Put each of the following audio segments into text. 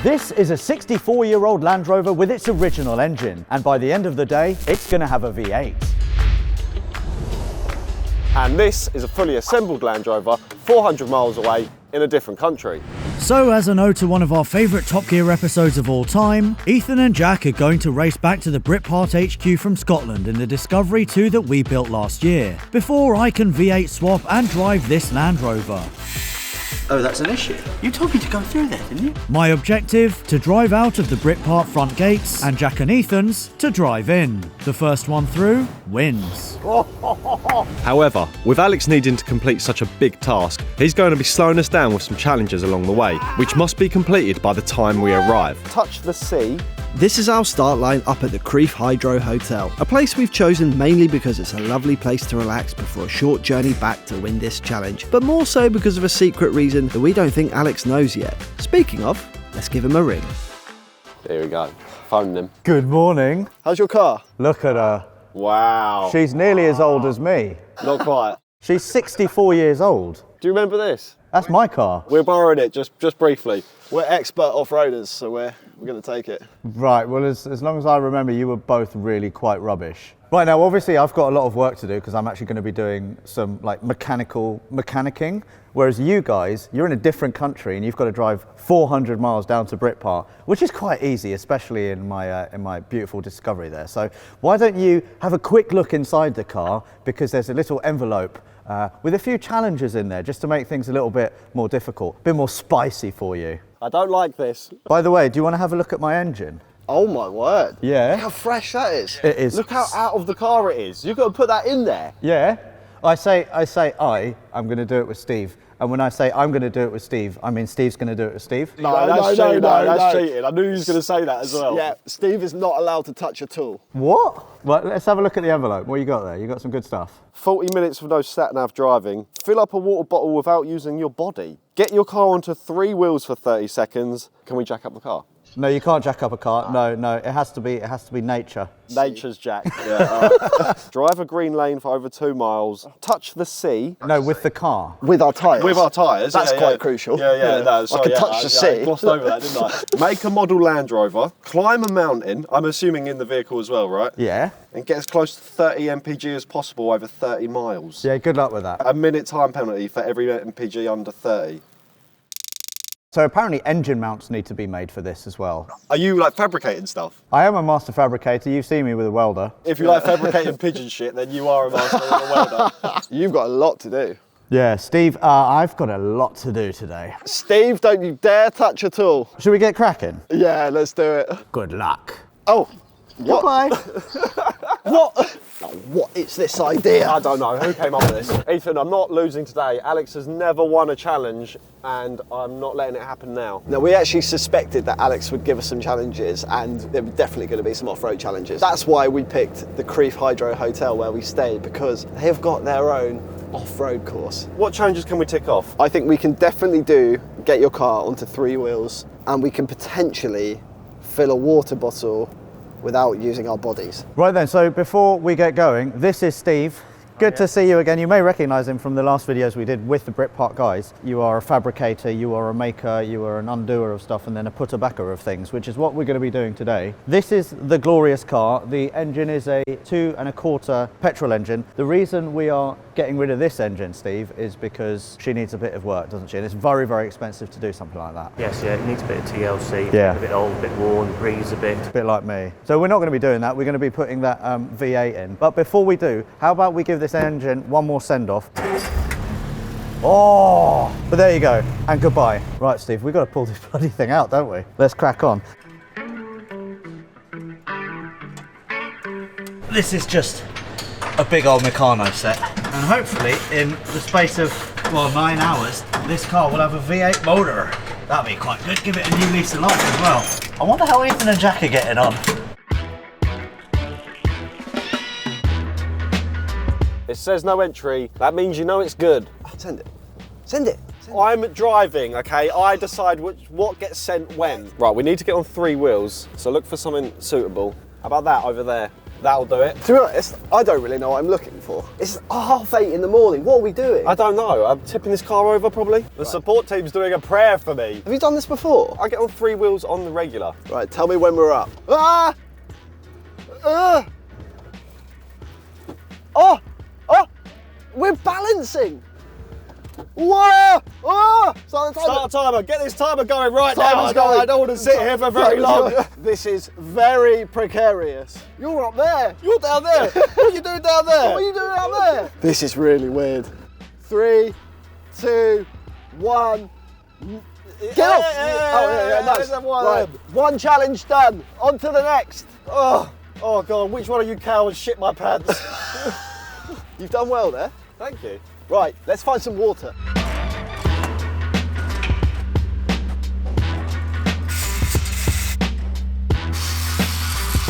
This is a 64-year-old Land Rover with its original engine, and by the end of the day, it's going to have a V8. And this is a fully assembled Land Rover, 400 miles away in a different country. So, as an ode to one of our favourite Top Gear episodes of all time, Ethan and Jack are going to race back to the Britpart HQ from Scotland in the Discovery 2 that we built last year, before I can V8 swap and drive this Land Rover. Oh, that's an issue. You told me to go through there, didn't you? My objective, to drive out of the Britpart front gates, and Jack and Ethan's to drive in. The first one through wins. However, with Alex needing to complete such a big task, he's going to be slowing us down with some challenges along the way, which must be completed by the time we arrive. Touch the sea. This is our start line up at the Creef Hydro Hotel, a place we've chosen mainly because it's a lovely place to relax before a short journey back to win this challenge, but more so because of a secret reason that we don't think Alex knows yet. Speaking of, let's give him a ring. Here we go, phoning him. Good morning. How's your car? Look at her. Wow. She's nearly as old as me. Not quite. She's 64 years old. Do you remember this? That's my car. We're borrowing it just briefly. We're expert off-roaders, so we're going to take it. Right, well, as long as I remember, you were both really quite rubbish. Right, now, obviously, I've got a lot of work to do because I'm actually going to be doing some, like, mechanicking, whereas you guys, you're in a different country and you've got to drive 400 miles down to Britpart, which is quite easy, especially in my beautiful Discovery there. So why don't you have a quick look inside the car, because there's a little envelope with a few challenges in there just to make things a little bit more difficult, a bit more spicy for you. I don't like this. By the way, do you want to have a look at my engine? Oh my word. Yeah. Look how fresh that is. It is. Look how out of the car it is. You've got to put that in there. Yeah. I'm going to do it with Steve. And when I say I'm going to do it with Steve, I mean Steve's going to do it with Steve. No, that's cheating. I knew he was going to say that as well. Yeah, Steve is not allowed to touch a tool. What? Well, let's have a look at the envelope. What you got there? You got some good stuff. 40 minutes with no sat-nav driving. Fill up a water bottle without using your body. Get your car onto 3 wheels for 30 seconds. Can we jack up the car? No, you can't jack up a car. No, it has to be nature. Nature's jack. Yeah, drive a green lane for over 2 miles. Touch the sea. No, with the car. With our tyres. With our tyres. That's quite crucial. Yeah. No, sorry, I could touch the sea. I glossed over that, didn't I? Make a model Land Rover. Climb a mountain. I'm assuming in the vehicle as well, right? Yeah. And get as close to 30 mpg as possible over 30 miles. Yeah, good luck with that. A minute time penalty for every mpg under 30. So apparently engine mounts need to be made for this as well. Are you like fabricating stuff? I am a master fabricator. You've seen me with a welder. If you like fabricating pigeon shit, then you are a master and a welder. You've got a lot to do. Yeah, Steve, I've got a lot to do today. Steve, don't you dare touch a tool. Should we get cracking? Yeah, let's do it. Good luck. Oh, what? Goodbye. What? Oh, what is this idea? I don't know, who came up with this? Ethan, I'm not losing today. Alex has never won a challenge and I'm not letting it happen now. No, we actually suspected that Alex would give us some challenges, and there were definitely going to be some off-road challenges. That's why we picked the Creef Hydro Hotel where we stayed, because they've got their own off-road course. What challenges can we tick off? I think we can definitely do get your car onto 3 wheels, and we can potentially fill a water bottle without using our bodies. Right then, so before we get going, this is Steve. Good to see you again. You may recognise him from the last videos we did with the Britpart guys. You are a fabricator, you are a maker, you are an undoer of stuff, and then a putter-backer of things, which is what we're going to be doing today. This is the glorious car. The engine is a 2 1/4 petrol engine. The reason we are getting rid of this engine, Steve, is because she needs a bit of work, doesn't she? And it's very, very expensive to do something like that. Yes, yeah, it needs a bit of TLC, Yeah. a bit old, a bit worn, breathes a bit. A bit like me. So we're not going to be doing that. We're going to be putting that V8 in. But before we do, how about we give this engine one more send-off? Oh, but there you go, and goodbye. Right, Steve, we've got to pull this bloody thing out, don't we? Let's crack on. This is just a big old Meccano set, and hopefully in the space of, well, 9 hours, this car will have a V8 motor. That'd be quite good. Give it a new lease of life as well. I wonder how Ethan and Jack are getting on. It says no entry. That means you know it's good. Send it. Send it. I'm driving, okay? I decide what gets sent when. Right, we need to get on 3 wheels, so look for something suitable. How about that over there? That'll do it. To be honest, I don't really know what I'm looking for. It's 8:30 in the morning. What are we doing? I don't know. I'm tipping this car over probably. The support team's doing a prayer for me. Have you done this before? I get on 3 wheels on the regular. Right, tell me when we're up. Ah! Oh! Oh! We're balancing! Whoa! Oh! Start the timer. Start timer. Get this timer going right Timer's now. going. I don't want to sit here for very long. This is very precarious. You're up there. You're down there. What are you doing down there? What are you doing out there? This is really weird. 3, 2, 1. Get off! Nice. Right, one challenge done. On to the next. Oh God, which one of you cowards shit my pants? You've done well there. Thank you. Right, let's find some water.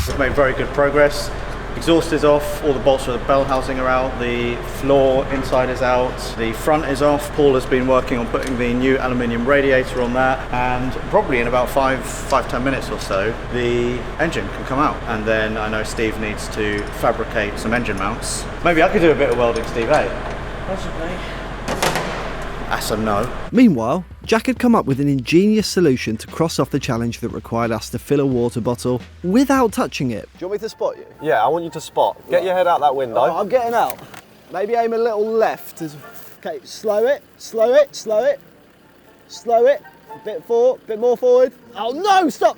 We've made very good progress. Exhaust is off, all the bolts for the bell housing are out, the floor inside is out, the front is off. Paul has been working on putting the new aluminium radiator on that, and probably in about 5-10 minutes or so, the engine can come out. And then I know Steve needs to fabricate some engine mounts. Maybe I could do a bit of welding, Steve, eh? Possibly. That's a no. Meanwhile, Jack had come up with an ingenious solution to cross off the challenge that required us to fill a water bottle without touching it. Do you want me to spot you? Yeah, I want you to spot. Get your head out that window. Oh, I'm getting out. Maybe aim a little left. Okay, slow it, slow it, slow it, slow it. A bit forward, bit more forward. Oh no, stop.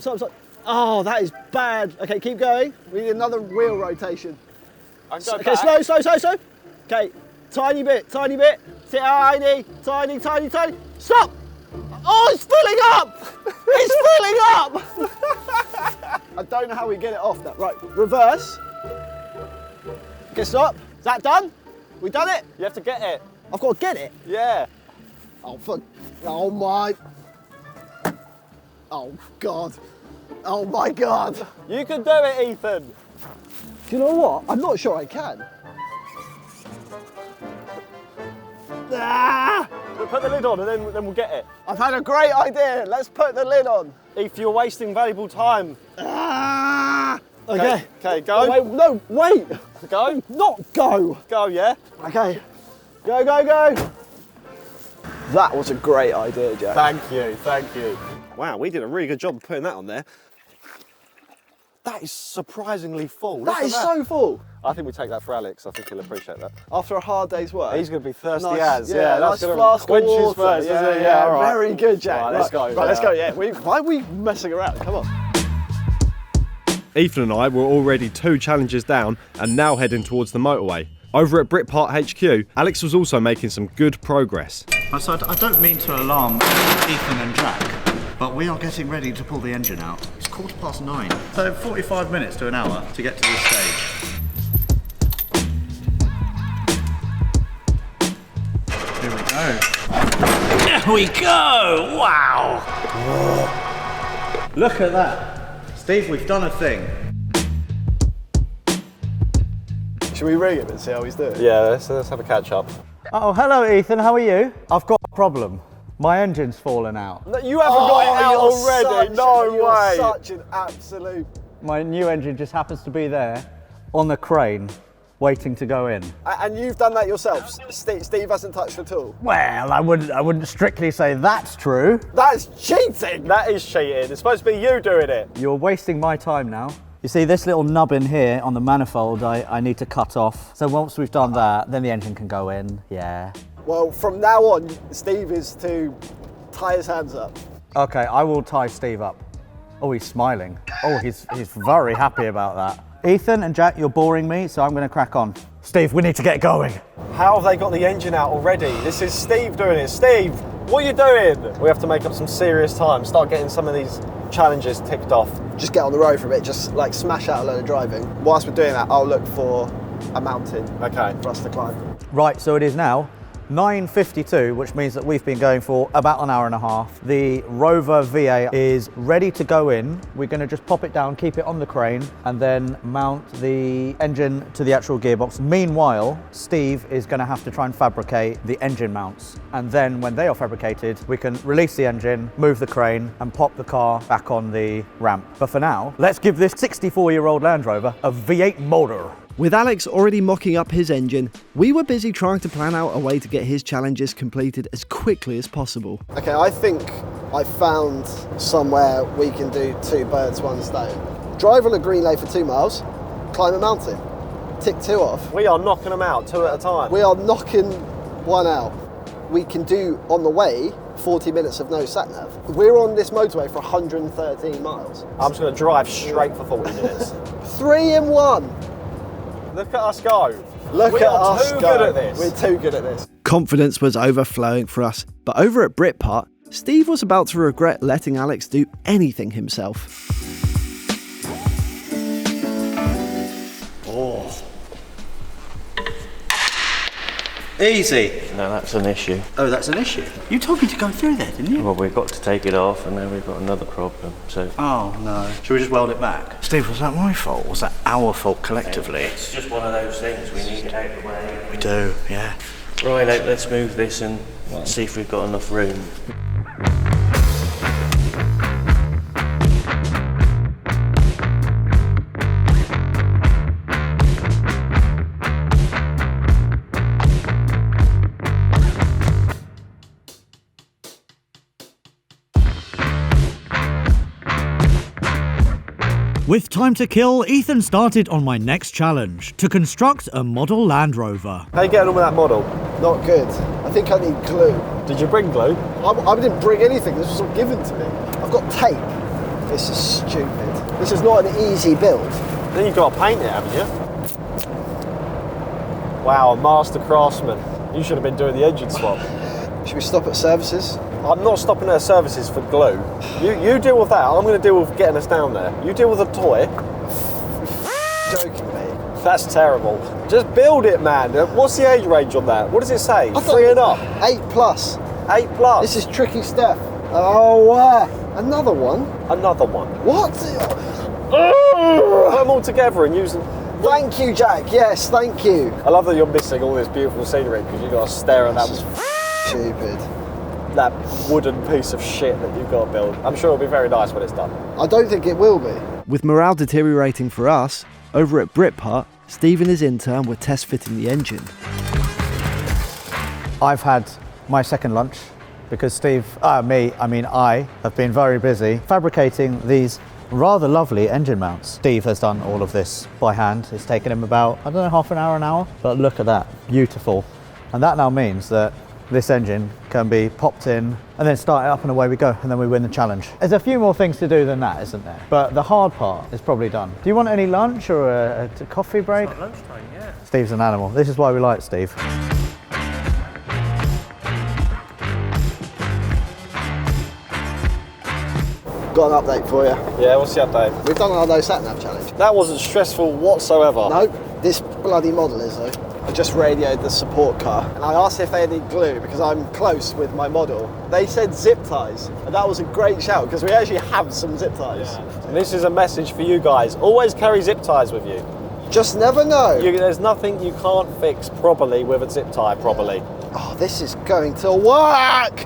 Oh, that is bad. Okay, keep going. We need another wheel rotation. Okay, slow. Okay, tiny bit. Tiny. Stop! Oh, it's filling up! It's filling up! I don't know how we get it off now. Right, reverse. Okay, stop. Is that done? We done it? You have to get it. I've got to get it. Yeah. Oh, fuck. Oh, my. Oh, God. Oh, my God. You can do it, Ethan. Do you know what? I'm not sure I can. Ah! We'll put the lid on and then we'll get it. I've had a great idea. Let's put the lid on. Ethan, you're wasting valuable time. Ah! Okay. Okay, go. Wait, no, wait. Go. Not go. Go, yeah? Okay. Go. That was a great idea, Jack. Thank you. Wow, we did a really good job of putting that on there. That is surprisingly full. That is so full. I think we take that for Alex. I think he'll appreciate that. After a hard day's work. He's going to be thirsty nice, as. Yeah, that's nice going flask to quench of his water. thirst, isn't it? Yeah, all right. Very good, Jack. Right, let's go. Right, let's go, yeah. Why are we messing around? Come on. Ethan and I were already 2 challenges down and now heading towards the motorway. Over at Britpart HQ, Alex was also making some good progress. So I don't mean to alarm Ethan and Jack, but we are getting ready to pull the engine out. It's 9:15. So 45 minutes to an hour to get to this stage. Here we go. There we go! Wow! Look at that. Steve, we've done a thing. Should we ring him and see how he's doing? Yeah, let's have a catch up. Oh, hello Ethan, how are you? I've got a problem. My engine's fallen out. No, you haven't got it out already. No way. You're such an absolute... My new engine just happens to be there on the crane, waiting to go in. And you've done that yourself? Steve hasn't touched at all? Well, I wouldn't strictly say that's true. That's cheating! That is cheating. It's supposed to be you doing it. You're wasting my time now. You see this little nubbin here on the manifold I need to cut off. So once we've done that, then the engine can go in, yeah. Well, from now on, Steve is to tie his hands up. Okay, I will tie Steve up. Oh, he's smiling. Oh, he's very happy about that. Ethan and Jack, you're boring me, so I'm going to crack on. Steve, we need to get going. How have they got the engine out already? This is Steve doing it. Steve, what are you doing? We have to make up some serious time, start getting some of these challenges ticked off. Just get on the road for a bit, just like smash out a load of driving. Whilst we're doing that, I'll look for a mountain Okay. for us to climb. Right, so it is now 9:52, which means that we've been going for about an hour and a half. The Rover V8 is ready to go in. We're going to just pop it down, keep it on the crane, and then mount the engine to the actual gearbox. Meanwhile, Steve is going to have to try and fabricate the engine mounts. And then when they are fabricated, we can release the engine, move the crane, and pop the car back on the ramp. But for now, let's give this 64-year-old Land Rover a V8 motor. With Alex already mocking up his engine, we were busy trying to plan out a way to get his challenges completed as quickly as possible. Okay, I think I found somewhere we can do 2 birds, 1 stone. Drive on a green lane for 2 miles, climb a mountain, tick 2 off. We are knocking them out 2 at a time. We are knocking 1 out. We can do, on the way, 40 minutes of no sat-nav. We're on this motorway for 113 miles. I'm just going to drive straight for 40 minutes. 3 in 1. Look at us go. Look at us too go. good at this. We're too good at this. Confidence was overflowing for us, but over at Britpart, Steve was about to regret letting Alex do anything himself. Easy. No, that's an issue. Oh, that's an issue. You told me to go through there, didn't you? Well, we've got to take it off, and then we've got another problem. So. Oh no. Should we just weld it back? Steve, was that my fault? Or was that our fault collectively? It's just one of those things. We need it out of the way. We do, yeah. Right, let's move this and see if we've got enough room. With time to kill, Ethan started on my next challenge, to construct a model Land Rover. How you getting on with that model? Not good. I think I need glue. Did you bring glue? I didn't bring anything. This was all given to me. I've got tape. This is stupid. This is not an easy build. Then you've got to paint it, haven't you? Wow, master craftsman. You should have been doing the engine swap. Should we stop at services? I'm not stopping at services for glue. You deal with that. I'm going to deal with getting us down there. You deal with the toy. Joking me. That's terrible. Just build it, man. What's the age range on that? What does it say? 3 and up? 8 plus. 8 plus? This is tricky stuff. Oh, another one? Another one. What? Put them all together and use them. Thank you, Jack. Yes, thank you. I love that you're missing all this beautiful scenery because you've got to stare at that. Stupid. That wooden piece of shit that you've got to build. I'm sure it'll be very nice when it's done. I don't think it will be. With morale deteriorating for us, over at Britpart, Steve and his intern were test fitting the engine. I've had my second lunch because I have been very busy fabricating these rather lovely engine mounts. Steve has done all of this by hand. It's taken him about, I don't know, half an hour, but look at that, beautiful. And that now means that this engine can be popped in and then start it up and away we go, and then we win the challenge. There's a few more things to do than that, isn't there? But the hard part is probably done. Do you want any lunch or a coffee break? It's not lunchtime, yeah. Steve's an animal. This is why we like Steve. Got an update for you. Yeah, what's the update? We've done our no sat-nav challenge. That wasn't stressful whatsoever. No, this bloody model is though. I just radioed the support car and I asked if they need glue because I'm close with my model. They said zip ties, and that was a great shout because we actually have some zip ties. Yeah. And this is a message for you guys. Always carry zip ties with you. Just never know. There's nothing you can't fix properly with a zip tie properly. Oh, this is going to work!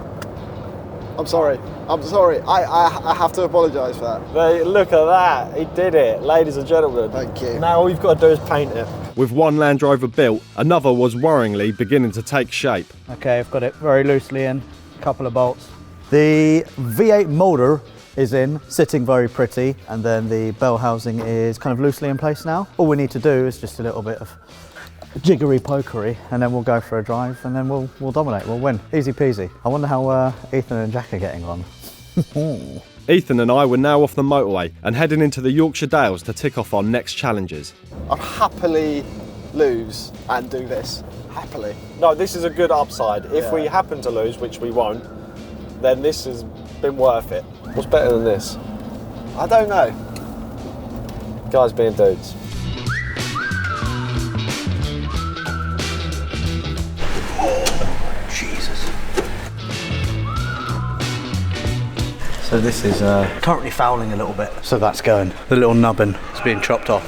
I'm sorry. I have to apologise for that. Look at that. He did it, ladies and gentlemen. Thank you. Now all you've got to do is paint it. With one Land Rover built, another was worryingly beginning to take shape. Okay, I've got it very loosely in, a couple of bolts. The V8 motor is in, sitting very pretty, and then the bell housing is kind of loosely in place now. All we need to do is just a little bit of jiggery pokery, and then we'll go for a drive, and then we'll dominate, we'll win. Easy peasy. I wonder how Ethan and Jack are getting on. Ethan and I were now off the motorway and heading into the Yorkshire Dales to tick off our next challenges. I'd happily lose and do this. Happily. No, this is a good upside. If we happen to lose, which we won't, then this has been worth it. What's better than this? I don't know. Guys being dudes. So this is currently fouling a little bit. So that's going. The little nubbin is being chopped off.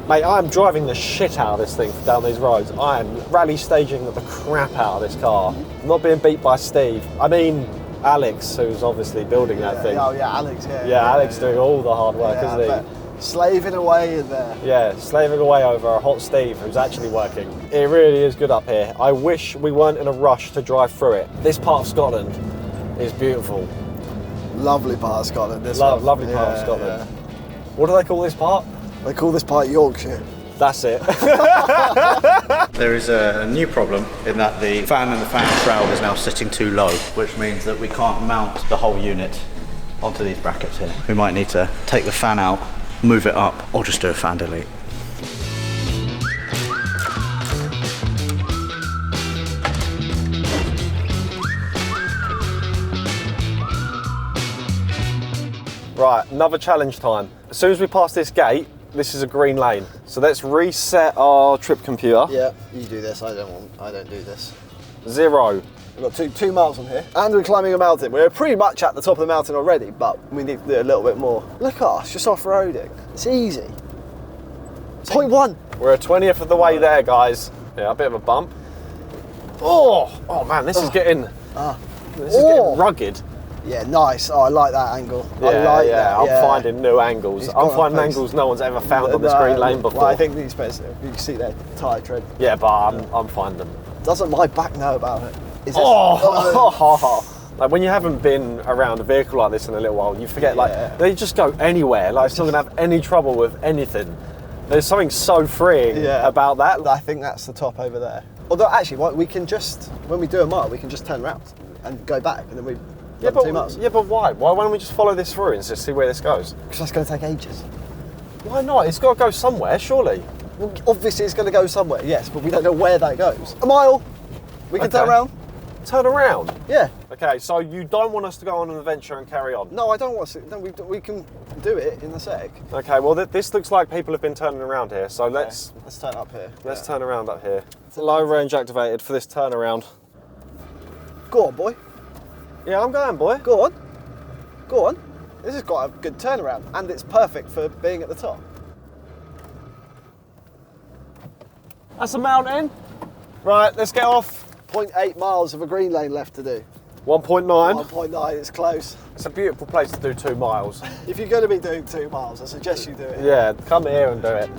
Mate, I'm driving the shit out of this thing down these roads. I am rally staging the crap out of this car. I'm not being beat by Steve. I mean, Alex, who's obviously building that thing. Oh yeah, Alex, yeah. Yeah, Alex doing all the hard work, isn't he? Slaving away in there. Yeah, slaving away over a hot Steve who's actually working. It really is good up here. I wish we weren't in a rush to drive through it. This part of Scotland is beautiful. Lovely part of Scotland, this Lovely part of Scotland. What do they call this part? They call this part Yorkshire. That's it. There is a new problem in that the fan and the fan shroud is now sitting too low, which means that we can't mount the whole unit onto these brackets here. We might need to take the fan out, move it up, or just do a fan delete. Right, another challenge time. As soon as we pass this gate, this is a green lane. So let's reset our trip computer. Yeah, you do this. I don't do this. 0. We've got two miles on here, and we're climbing a mountain. We're pretty much at the top of the mountain already, but we need to do a little bit more. Look at us, just off-roading. It's easy. 0.1. We're a 20th of the way there, guys. Yeah, a bit of a bump. Oh man, this is getting rugged. Yeah, nice. Oh, I like that angle. Yeah, I like that. I'm finding new angles. I'm finding angles no one's ever found on this green lane before. Well, I think these bits, you can see their tyre tread. Yeah, but I'm finding them. Doesn't my back know about it? Is this, Like when you haven't been around a vehicle like this in a little while, you forget like they just go anywhere. Like it's not gonna have any trouble with anything. There's something so freeing about that. I think that's the top over there. Although actually, we can just, when we do a mile, we can just turn around and go back, and then we. Yeah, but why? Why don't we just follow this through and just see where this goes? Because that's going to take ages. Why not? It's got to go somewhere, surely. Well, obviously it's going to go somewhere, yes, but we don't know where that goes. A mile. We can turn around. Turn around? Yeah. Okay, so you don't want us to go on an adventure and carry on? No, I don't want to. No, we can do it in a sec. Okay, well this looks like people have been turning around here, so let's turn up here. Let's turn around up here. It's low range activated for this turnaround. Go on, boy. Yeah, I'm going, boy. Go on. Go on. This has got a good turnaround, and it's perfect for being at the top. That's a mountain. Right, let's get off. 0.8 miles of a green lane left to do. 1.9. 1.9, it's close. It's a beautiful place to do 2 miles. If you're going to be doing 2 miles, I suggest you do it. Yeah, come here and do it.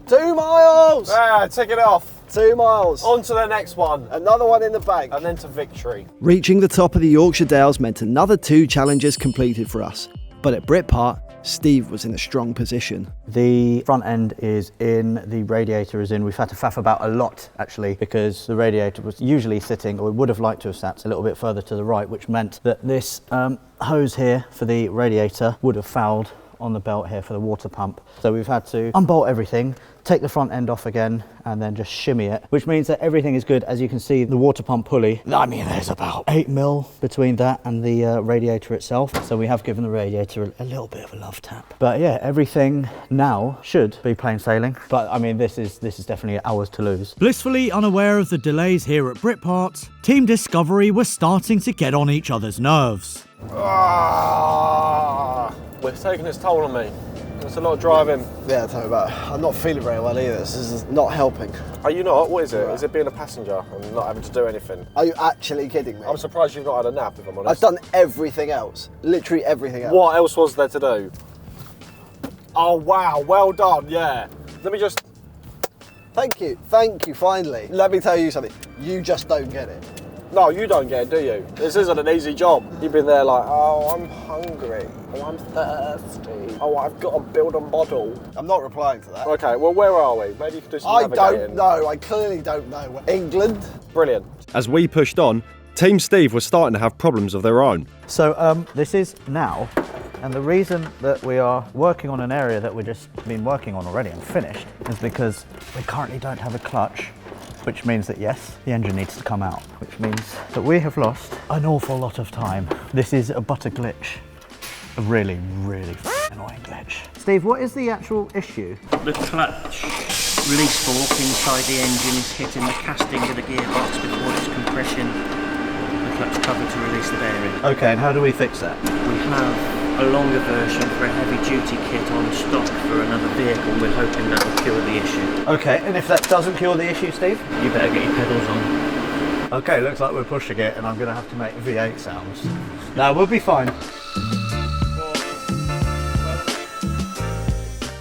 2 miles! Ah, tick it off. 2 miles. On to the next one. Another one in the bank. And then to victory. Reaching the top of the Yorkshire Dales meant another 2 challenges completed for us. But at Britpart, Steve was in a strong position. The front end is in, the radiator is in. We've had to faff about a lot actually because the radiator was usually sitting, or would have liked to have sat a little bit further to the right, which meant that this hose here for the radiator would have fouled on the belt here for the water pump. So we've had to unbolt everything, take the front end off again, and then just shimmy it, which means that everything is good. As you can see, the water pump pulley, I mean, there's about 8 mil between that and the radiator itself. So we have given the radiator a little bit of a love tap. But yeah, everything now should be plain sailing. But I mean, this is definitely hours to lose. Blissfully unaware of the delays here at Britpart, Team Discovery were starting to get on each other's nerves. It's taking its toll on me. It's a lot of driving. Yeah, tell me about it. I'm not feeling very well either. This is not helping. Are you not? What is it? Is it being a passenger and not having to do anything? Are you actually kidding me? I'm surprised you've not had a nap, if I'm honest. I've done everything else. Literally everything else. What else was there to do? Oh, wow. Well done, yeah. Let me just... Thank you, finally. Let me tell you something. You just don't get it. No, you don't get it, do you? This isn't an easy job. You've been there like, oh, I'm hungry. Oh, I'm thirsty. Oh, I've got to build a model. I'm not replying to that. Okay, well, where are we? Maybe you could do some navigating. I don't know. I clearly don't know. England. Brilliant. As we pushed on, Team Steve was starting to have problems of their own. So this is now, and the reason that we are working on an area that we've just been working on already and finished is because we currently don't have a clutch, which means that yes, the engine needs to come out, which means that we have lost an awful lot of time. This is a glitch. A really, really annoying glitch. Steve, what is the actual issue? The clutch release fork inside the engine is hitting the casting of the gearbox before its compression. The clutch cover to release the bearing. Okay, and how do we fix that? We have a longer version for a heavy duty kit on stock for another vehicle. We're hoping that will cure the issue. Okay, and if that doesn't cure the issue, Steve? You better get your pedals on. Okay, looks like we're pushing it and I'm going to have to make V8 sounds. No, we'll be fine.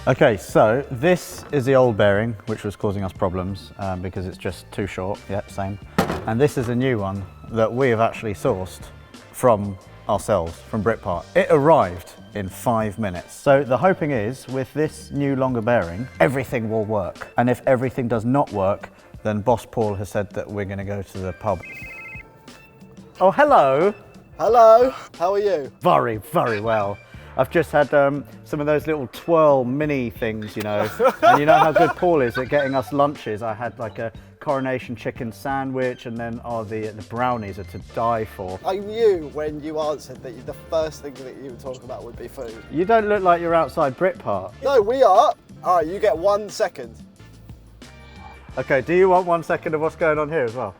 Okay, so this is the old bearing, which was causing us problems because it's just too short. Yep, same. And this is a new one that we have actually sourced from ourselves, from Britpart. It arrived in 5 minutes. So the hoping is, with this new longer bearing, everything will work. And if everything does not work, then Boss Paul has said that we're going to go to the pub. Oh, hello. Hello, how are you? Very, very well. I've just had some of those little twirl mini things, you know. And you know how good Paul is at getting us lunches. I had like a coronation chicken sandwich, and then the brownies are to die for. I knew when you answered that the first thing that you would talk about would be food. You don't look like you're outside Britpart. No, we are. All right, you get 1 second. Okay, do you want 1 second of what's going on here as well?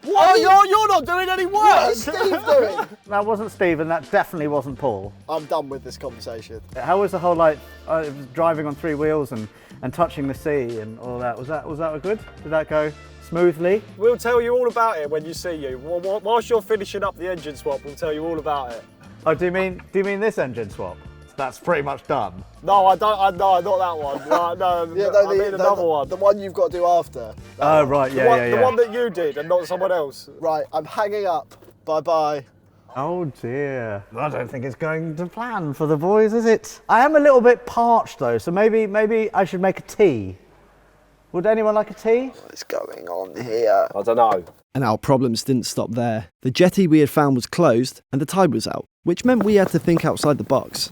What? Oh, you're not doing any work. What is Steve doing? That wasn't Steve, and that definitely wasn't Paul. I'm done with this conversation. How was the whole driving on 3 wheels and touching the sea and all that? Was that good? Did that go smoothly? We'll tell you all about it when you see you. Whilst you're finishing up the engine swap, we'll tell you all about it. Oh, do you mean this engine swap? That's pretty much done. No, I don't. No, not that one. No, yeah, I mean another one. The one you've got to do after. Oh, right, yeah. The one that you did and not someone else. Right, I'm hanging up. Bye-bye. Oh dear. I don't think it's going to plan for the boys, is it? I am a little bit parched though, so maybe I should make a tea. Would anyone like a tea? What's going on here? I don't know. And our problems didn't stop there. The jetty we had found was closed and the tide was out, which meant we had to think outside the box.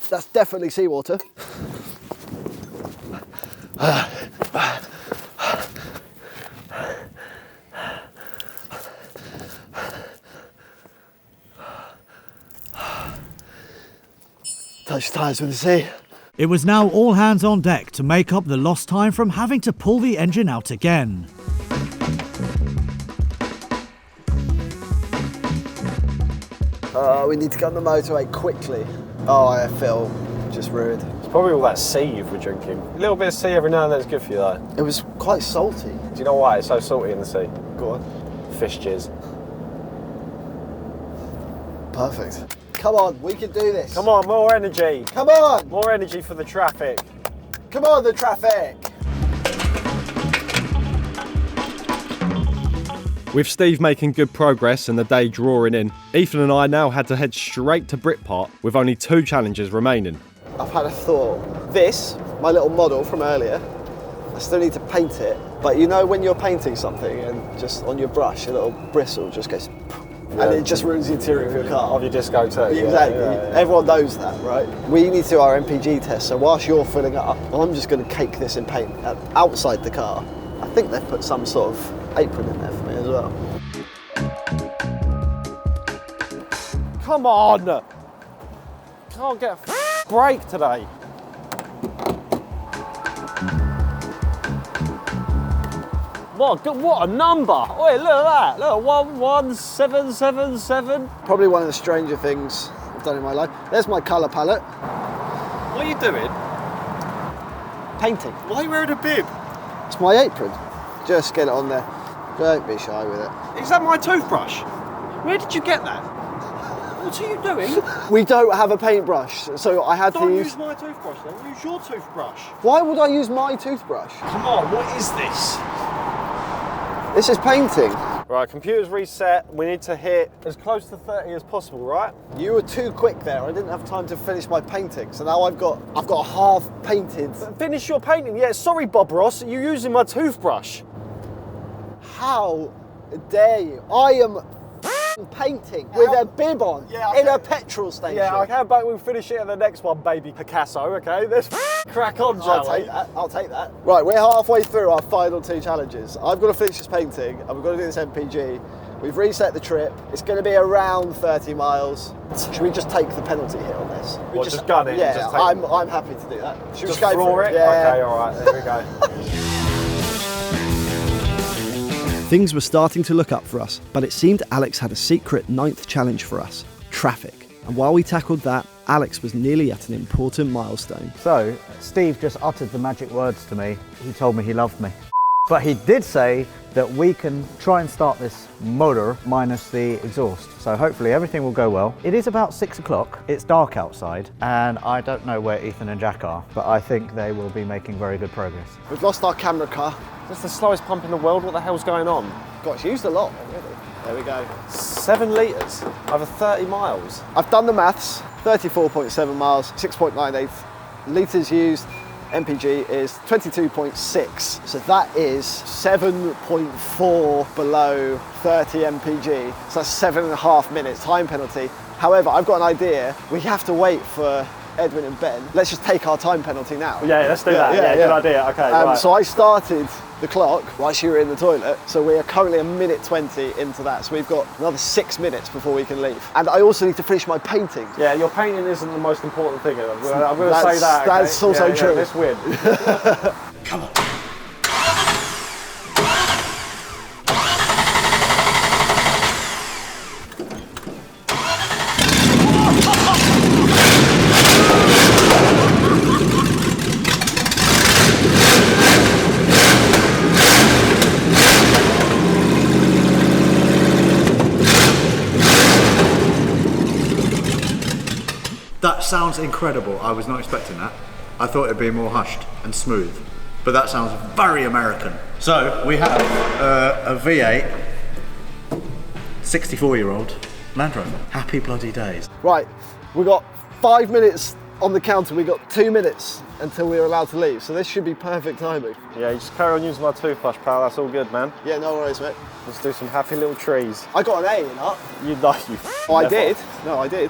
That's definitely seawater. Touch tires with the sea. It was now all hands on deck to make up the lost time from having to pull the engine out again. We need to get on the motorway quickly. Oh, I feel just ruined. It's probably all that sea you've been drinking. A little bit of sea every now and then is good for you though. It was quite salty. Do you know why it's so salty in the sea? Go on. Fish jizz. Perfect. Come on, we can do this. Come on, more energy. Come on. More energy for the traffic. Come on, the traffic. With Steve making good progress and the day drawing in, Ethan and I now had to head straight to Britpart with only 2 challenges remaining. I've had a thought. This, my little model from earlier, I still need to paint it, but you know when you're painting something and just on your brush a little bristle just goes and it just ruins the interior of your car. Of your disco too. Exactly. Yeah. Everyone knows that, right? We need to do our MPG test, so whilst you're filling it up, I'm just going to cake this in paint outside the car. I think they've put some sort of apron in there for me as well. Come on! Can't get a break today. What a number! Wait, look at that! Look, 11777. Probably one of the stranger things I've done in my life. There's my colour palette. What are you doing? Painting. Why are you wearing a bib? It's my apron. Just get it on there. Don't be shy with it. Is that my toothbrush? Where did you get that? What are you doing? We don't have a paintbrush, so I had to use... Don't use my toothbrush then, use your toothbrush. Why would I use my toothbrush? Come on, what is this? This is painting. Right, computer's reset. We need to hit as close to 30 as possible, right? You were too quick there. I didn't have time to finish my painting, so now I've got half painted. Finish your painting? Yeah, sorry, Bob Ross. You're using my toothbrush. How dare you? I am painting with a bib on in a petrol station. Yeah, I can, but we'll finish it in the next one, baby Picasso, okay? Let's crack on, shall we? I'll take that. Right, we're halfway through our final 2 challenges. I've got to finish this painting, and we've got to do this MPG, We've reset the trip. It's going to be around 30 miles. Should we just take the penalty hit on this? Well, just gun it? Yeah, just take I'm happy to do that. Should just we go floor for it? Yeah. Okay, alright, there we go. Things were starting to look up for us, but it seemed Alex had a secret 9th challenge for us: traffic. And while we tackled that, Alex was nearly at an important milestone. So, Steve just uttered the magic words to me. He told me he loved me. But he did say that we can try and start this motor minus the exhaust. So hopefully everything will go well. It is about 6 o'clock. It's dark outside and I don't know where Ethan and Jack are, but I think they will be making very good progress. We've lost our camera car. That's the slowest pump in the world. What the hell's going on? God, it's used a lot already. There we go. 7 litres over 30 miles. I've done the maths. 34.7 miles, 6.98 litres used. MPG is 22.6, so that is 7.4 below 30 MPG. So that's 7.5 minutes time penalty. However, I've got an idea. We have to wait for Edwin and Ben. Let's just take our time penalty now. Yeah, let's do that. Yeah, good idea. Okay, right. So I started the clock whilst you were in the toilet. So we are currently 1:20 into that. So we've got another 6 minutes before we can leave. And I also need to finish my painting. Yeah, your painting isn't the most important thing. I'm going to say that. Okay? That's also true. Let's win. Come on. That sounds incredible. I was not expecting that. I thought it'd be more hushed and smooth, but that sounds very American. So we have a V8, 64-year-old Land Rover. Happy bloody days. Right, we've got 5 minutes on the counter. We've got 2 minutes until we're allowed to leave, so this should be perfect timing. Yeah, you just carry on using my toothbrush, pal. That's all good, man. Yeah, no worries, mate. Let's do some happy little trees. I got an A in that. You know you. Oh, I did. No, I did.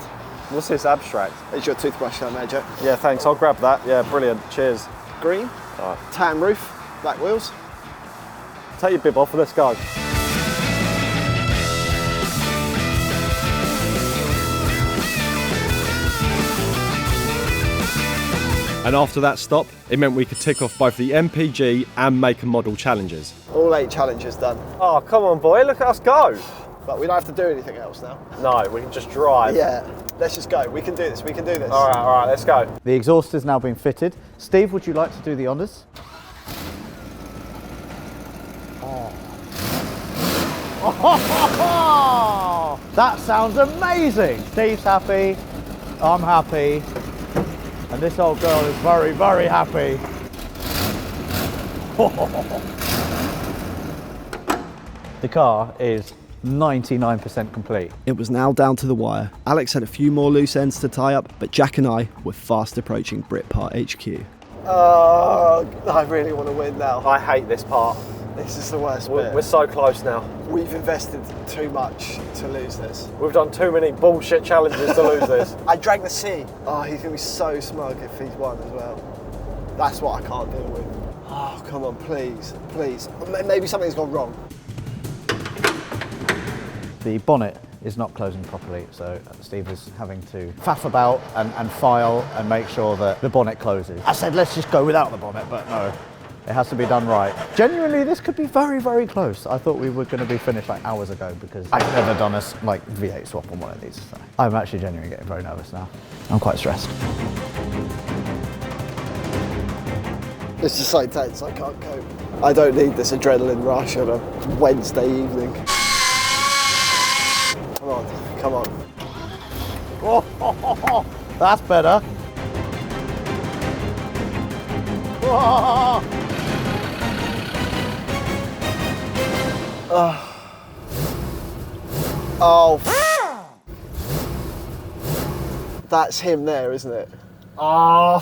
What's this abstract? It's your toothbrush down there, Jack. Yeah, thanks. I'll grab that. Yeah, brilliant. Cheers. Green, tan roof, black wheels. Take your bib off and let's go. And after that stop, it meant we could tick off both the MPG and make and model challenges. All 8 challenges done. Oh, come on, boy. Look at us go. But we don't have to do anything else now. No, we can just drive. Yeah, let's just go. We can do this, we can do this. All right, let's go. The exhaust has now been fitted. Steve, would you like to do the honours? Oh. That sounds amazing. Steve's happy, I'm happy, and this old girl is very, very happy. The car is 99% complete. It was now down to the wire. Alex had a few more loose ends to tie up, but Jack and I were fast approaching Britpart HQ. I really want to win now. I hate this part. This is the worst bit. We're so close now. We've invested too much to lose this. We've done too many bullshit challenges to lose this. I drank the sea. Oh, he's going to be so smug if he's won as well. That's what I can't deal with. Oh, come on, please, please. Maybe something's gone wrong. The bonnet is not closing properly, so Steve is having to faff about and file and make sure that the bonnet closes. I said let's just go without the bonnet, but no, it has to be done right. Genuinely, this could be very, very close. I thought we were going to be finished like hours ago because I've never done a V8 swap on one of these. So I'm actually genuinely getting very nervous now. I'm quite stressed. It's just so tense, I can't cope. I don't need this adrenaline rush on a Wednesday evening. Come on, come on. Oh, that's better. Oh. Oh. That's him there, isn't it? Oh.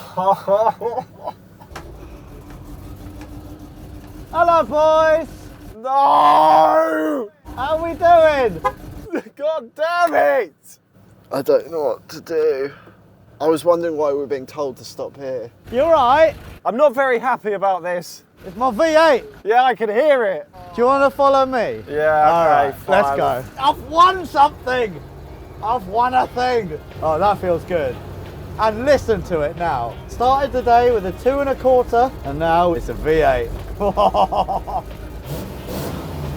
Hello, boys. No! How we doing? God damn it! I don't know what to do. I was wondering why we were being told to stop here. You all right? I'm not very happy about this. It's my V8. Yeah, I can hear it. Do you want to follow me? Yeah, All okay, right, fine. let's go. I've won something. I've won a thing. Oh, that feels good. And listen to it now. Started the day with a 2 1/4, and now it's a V8.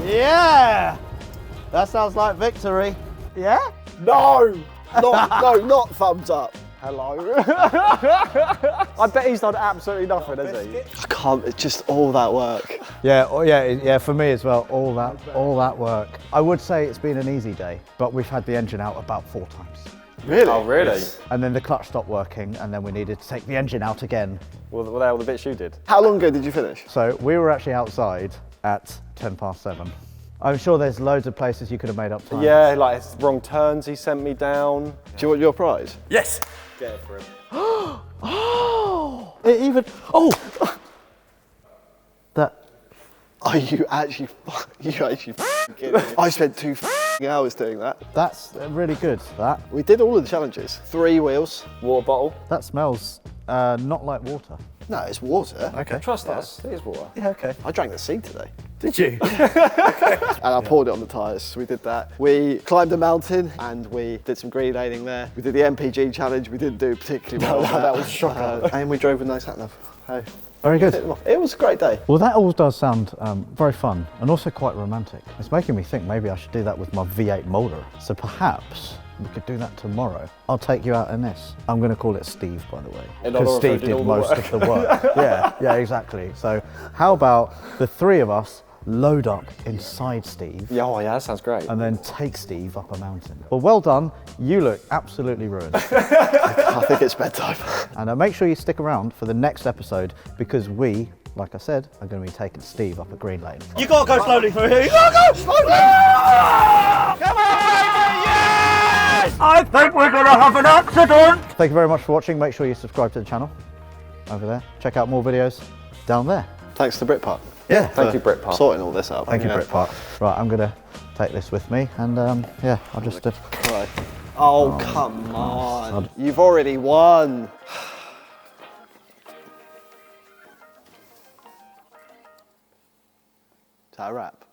Yeah. That sounds like victory. Yeah? No! Not thumbs up. Hello. I bet he's done absolutely nothing, has he? I can't, it's just all that work. Yeah, yeah, for me as well, all that work. I would say it's been an easy day, but we've had the engine out about 4 times. Really? Oh, really? And then the clutch stopped working, and then we needed to take the engine out again. Well, were they all the bits you did? How long ago did you finish? So we were actually outside at 7:10. I'm sure there's loads of places you could have made up time. Yeah, like it's wrong turns he sent me down. Do you want your prize? Yes! Get it for him. Oh! It even, oh! That. Are you actually kidding me? I spent 2 hours doing that. That's really good, that. We did all of the challenges. 3 wheels. Water bottle. That smells not like water. No, it's water. Okay. Trust us, it is water. Yeah, okay. I drank the seed today. Did you? And I poured it on the tyres, so we did that. We climbed a mountain and we did some green laning there. We did the MPG challenge, we didn't do particularly well. No, that was shocking. And we drove with no sat nav. Hey. Very good. It was a great day. Well, that all does sound very fun and also quite romantic. It's making me think maybe I should do that with my V8 Molder. So perhaps we could do that tomorrow. I'll take you out in this. I'm going to call it Steve, by the way, because Steve did most of the work. Yeah, exactly. So how about the 3 of us load up inside Steve? Yeah, oh yeah, that sounds great. And then take Steve up a mountain. Well done. You look absolutely ruined. I think it's bedtime. And make sure you stick around for the next episode because we, like I said, are going to be taking Steve up a green lane. You gotta go slowly through here. You gotta go slowly! Come on, baby! Yes! I think we're gonna have an accident! Thank you very much for watching. Make sure you subscribe to the channel over there. Check out more videos down there. Thanks to Britpart. Yeah. Thank you, Britpart. Sorting all this out. Thank you, Britpart. Right, I'm going to take this with me and yeah, I'll just... Right. Oh, come on. You've already won. Is that a wrap?